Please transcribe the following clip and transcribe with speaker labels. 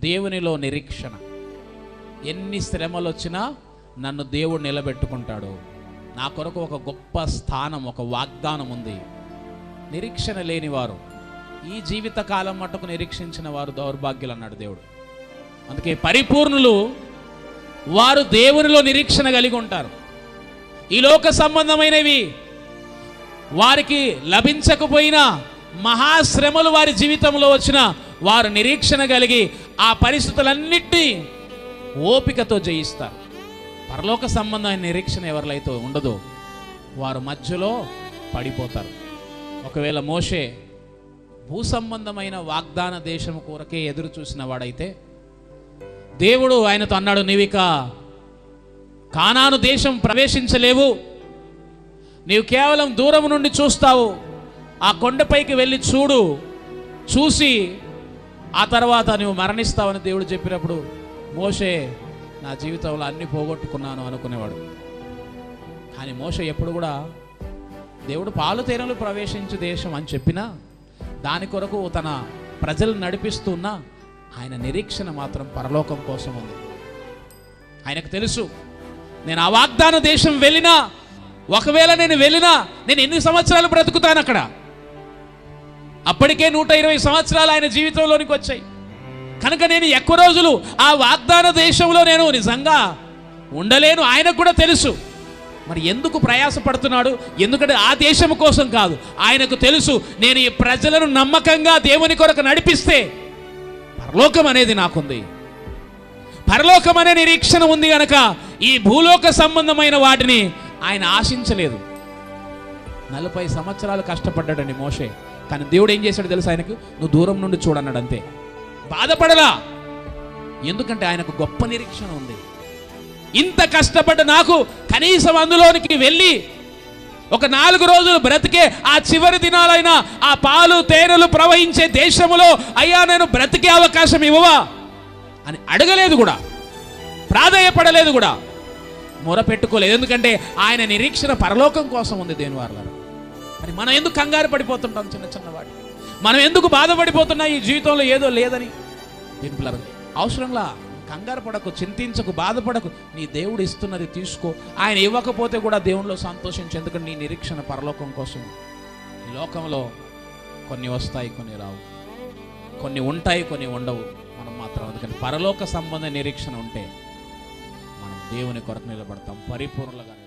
Speaker 1: దేవునిలో నిరీక్షణ. ఎన్ని శ్రమలు వచ్చినా నన్ను దేవుడు నిలబెట్టుకుంటాడు. నా కొరకు ఒక గొప్ప స్థానం, ఒక వాగ్దానం ఉంది. నిరీక్షణ లేనివారు, ఈ జీవిత కాలం మట్టుకు నిరీక్షించిన వారు దౌర్భాగ్యులు అన్నాడు దేవుడు. అందుకే పరిపూర్ణులు వారు దేవునిలో నిరీక్షణ కలిగి ఉంటారు. ఈ లోక సంబంధమైనవి వారికి లభించకపోయినా, మహాశ్రమలు వారి జీవితంలో వచ్చిన వారు నిరీక్షణ కలిగి ఆ పరిస్థితులన్నిటినీ ఓపికతో జయిస్తారు. పరలోక సంబంధమైన నిరీక్షణ ఎవరిలైతే ఉండదో వారు మధ్యలో పడిపోతారు. ఒకవేళ మోషే భూ సంబంధమైన వాగ్దాన దేశం కొరకే ఎదురు చూసిన వాడైతే దేవుడు ఆయనతో అన్నాడు, నీవిక కానాను దేశం ప్రవేశించలేవు, నీవు కేవలం దూరం నుండి చూస్తావు, ఆ కొండపైకి వెళ్ళి చూసి ఆ తర్వాత నువ్వు మరణిస్తావని దేవుడు చెప్పినప్పుడు మోషే నా జీవితంలో అన్ని పోగొట్టుకున్నాను అనుకునేవాడు. కానీ మోషే ఎప్పుడు కూడా దేవుడు పాలు తేనెలు ప్రవేశించే దేశం అని చెప్పినా దాని కొరకు తన ప్రజలు నడిపిస్తున్నా ఆయన నిరీక్షణ మాత్రం పరలోకం కోసం ఉంది. ఆయనకు తెలుసు, నేను ఆ వాగ్దాన దేశం వెళ్ళినా, ఒకవేళ నేను వెళ్ళినా నేను ఎన్ని సంవత్సరాలు బ్రతుకుతాను అక్కడ. అప్పటికే 120 సంవత్సరాలు ఆయన జీవితంలోనికి వచ్చాయి. కనుక నేను ఎక్కువ రోజులు ఆ వాగ్దాన దేశంలో నేను నిజంగా ఉండలేను. ఆయనకు కూడా తెలుసు. మరి ఎందుకు ప్రయాసపడుతున్నాడు? ఎందుకంటే ఆ దేశం కోసం కాదు, ఆయనకు తెలుసు నేను ఈ ప్రజలను నమ్మకంగా దేవుని కొరకు నడిపిస్తే పరలోకం అనేది నాకుంది, పరలోకం అనే నిరీక్షణ ఉంది. గనక ఈ భూలోక సంబంధమైన వాటిని ఆయన ఆశించలేదు. 40 సంవత్సరాలు కష్టపడ్డాడండి మోషే. కానీ దేవుడు ఏం చేశాడు తెలుసు? ఆయనకు నువ్వు దూరం నుండి చూడన్నాడు అంతే. బాధపడలా, ఎందుకంటే ఆయనకు గొప్ప నిరీక్షణ ఉంది. ఇంత కష్టపడ్డ నాకు కనీసం అందులోనికి వెళ్ళి ఒక 4 రోజులు బ్రతికే ఆ చివరి దినాలైనా ఆ పాలు తేనెలు ప్రవహించే దేశంలో అయ్యా నేను బ్రతికే అవకాశం ఇవ్వవా అని అడగలేదు కూడా, ప్రాధేయపడలేదు కూడా, మొరపెట్టుకోలేదు. ఎందుకంటే ఆయన నిరీక్షణ పరలోకం కోసం ఉంది. దేని వారు మరి మనం ఎందుకు కంగారు పడిపోతుంటాం? చిన్న వాటి మనం ఎందుకు బాధపడిపోతున్నా ఈ జీవితంలో ఏదో లేదని? దీని అవసరంలా కంగారు పడకు, చింతించకు, బాధపడకు. నీ దేవుడు ఇస్తున్నది తీసుకో. ఆయన ఇవ్వకపోతే కూడా దేవునిలో సంతోషించు. ఎందుకంటే నీ నిరీక్షణ పరలోకం కోసం. ఈ లోకంలో కొన్ని వస్తాయి, కొన్ని రావు, కొన్ని ఉంటాయి, కొన్ని ఉండవు. మనం మాత్రం అందుకని పరలోక సంబంధ నిరీక్షణ ఉంటే మనం దేవుని కొరకు నిలబడతాం, పరిపూర్ణంగా నిలబడతాం.